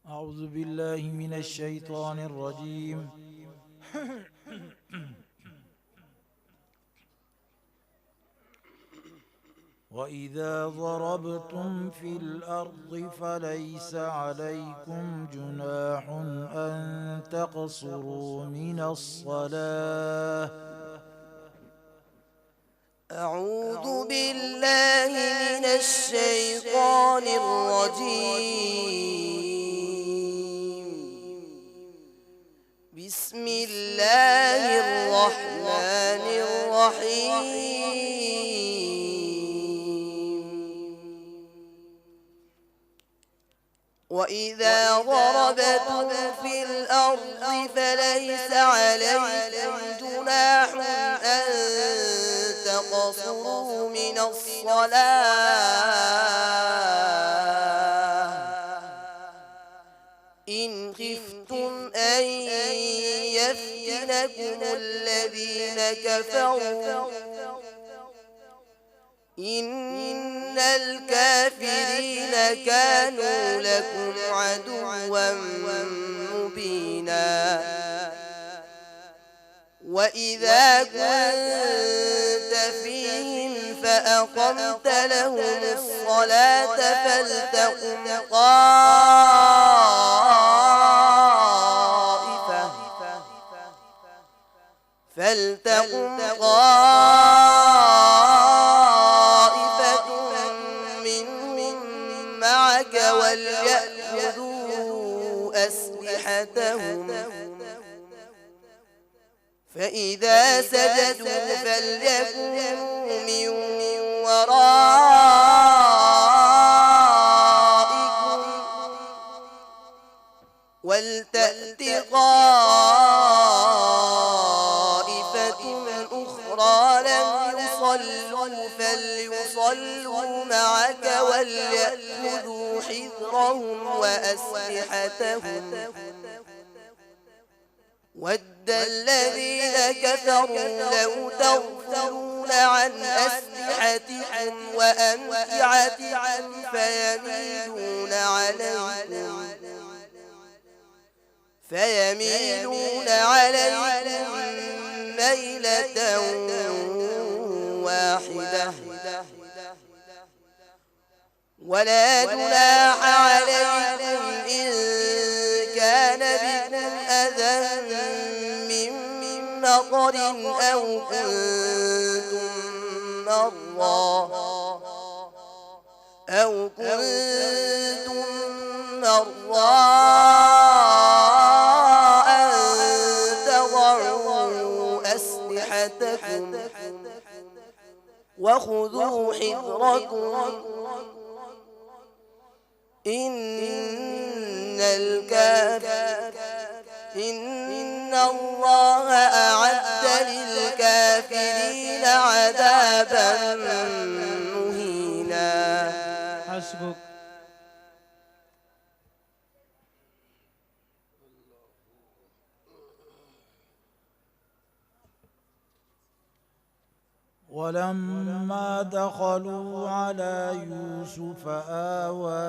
أعوذ بالله من الشيطان الرجيم. وإذا ضربتم في الأرض فليس عليكم جناح أن تقصروا من الصلاة. أعوذ بالله من الشيطان الرجيم. بسم الله الرحمن الرحيم. وإذا ضربتم في الأرض فليس عليكم جناح أن تقصروا من الصلاة إن خفتم أن يفتنكم الذين كفروا إن الكافرين كانوا لكم عدوا مبينا. وإذا كنت فيهم فأقمت لهم الصلاة فلتقم طائفة منهم معك وليأخذوا أسلحتهم فإذا سجدوا فليكونوا من ورائكم ولتأت طائفة أخرى لم يصلوا فليصلوا معك وليأخذوا حذرهم وأسلحتهم ود الذين كفروا لو تغفلون عن أسلحتكم وأمتعتكم فيميلون عليكم ميلة واحدة ولا جناح عليكم إن كان بكم أذى من مطر أو كنتم مرضى أن تضعوا أسلحتكم وخذوا حذركم إن الله أعد للكافرين عذابا مهينا. حسبك. ولما دخلوا على يوسف آوى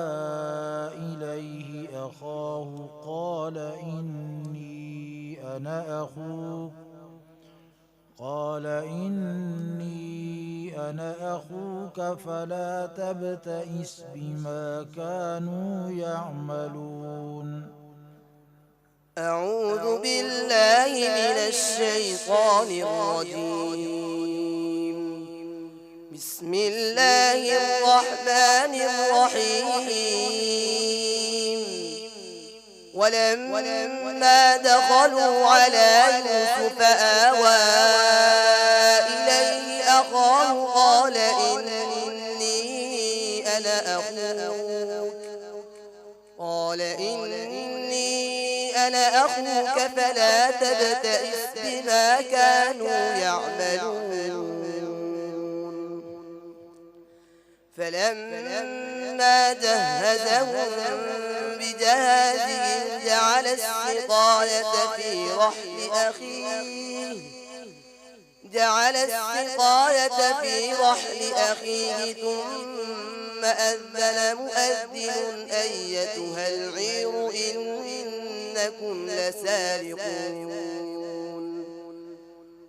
إليه أخاه قال إني أنا أخوك فلا تبتئس بما كانوا يعملون. أعوذ بالله من الشيطان الرجيم. بسم الله الرحمن الرحيم. ولما دخلوا على يوسف آوى إليه أخاه قال إني أنا أخوك فلا تبتئس بما كانوا يعملون. فلما جهزهم بجهازهم جعل السقاية في رحل أخيه ثم أذن مؤذن أيتها العير إنكم لسارقون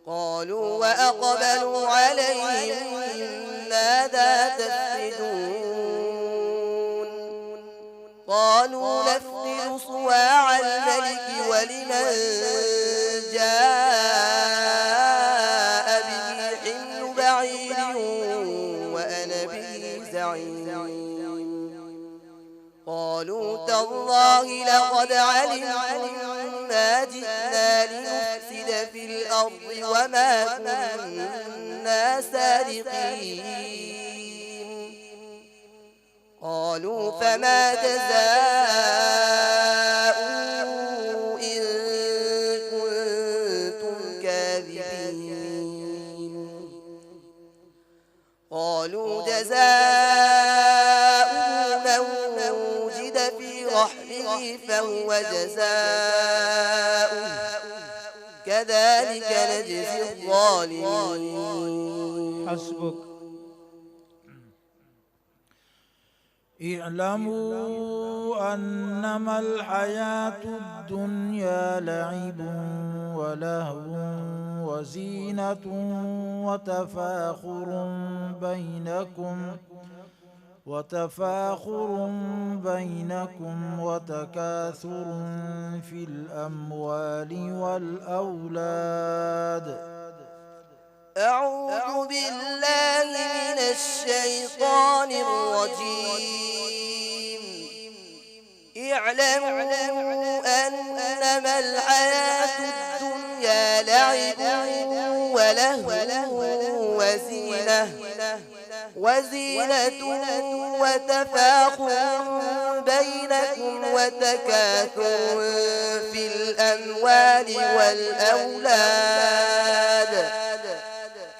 قالوا وأقبلوا عليهم ماذا تفقدون قالوا نفقد صواع الملك ولمن جاء به حمل بعير وأنا به زعيم قالوا تالله لقد علمتم ما جئنا لنفسد في الأرض وما كنا سارقين قالوا فما جزاؤه إن كنتم كاذبين قالوا جزاؤه من وجد في رحله فهو جزاؤه كذلك نجزي الظالمين حسبك. اعلموا أنما الحياة الدنيا لعب ولهو وزينة وتفاخر بينكم وتكاثر في الأموال والأولاد. أعوذ بالله من الشيطان الرجيم. اعلموا أنما الحياة الدنيا لعب ولهو وزينة وتفاخر بينكم وتكاثر في الأموال والأولاد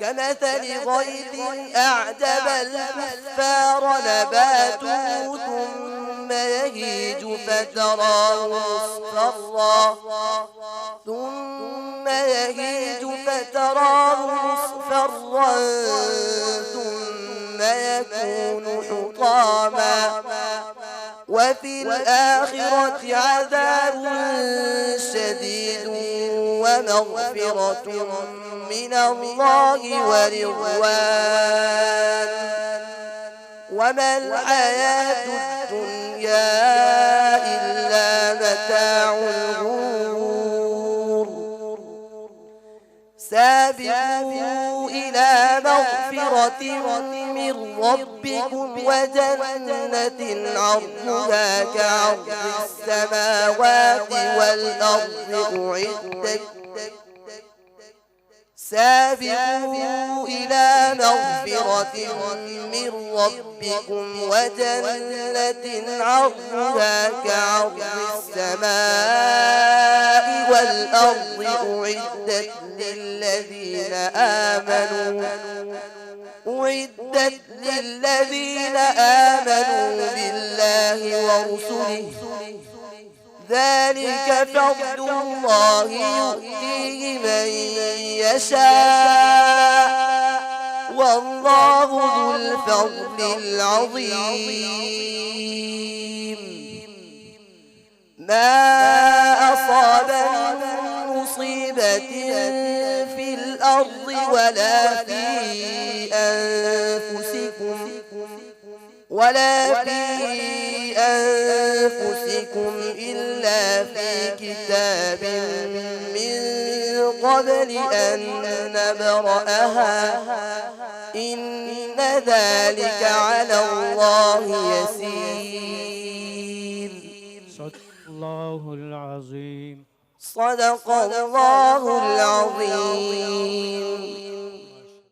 كمثل غيث أعجب الكفار نباته ثم يهيج فتراه مصفرا ثم يكون حطاما وفي الآخرة عذاب شديد ومغفرة من الله ورضوان وما الحياة الدنيا إلا متاع الغرور. سابقوا إلى مغفرة من ربكم وجنة عرضها كعرض السماوات والأرض أعدت سابقوا إلى مغفرة من ربكم وجنة عرضها كعرض السماء والأرض أعدت للذين آمنوا بالله ورسله ذلك فضل الله يؤتيه من يشاء والله ذو الفضل العظيم. ما أصاب من مصيبة في الأرض ولا في أنفسكم إلا في كتاب من قبل أن نبرأها إن ذلك على الله يسير. صدق الله العظيم. صدق الله العظيم.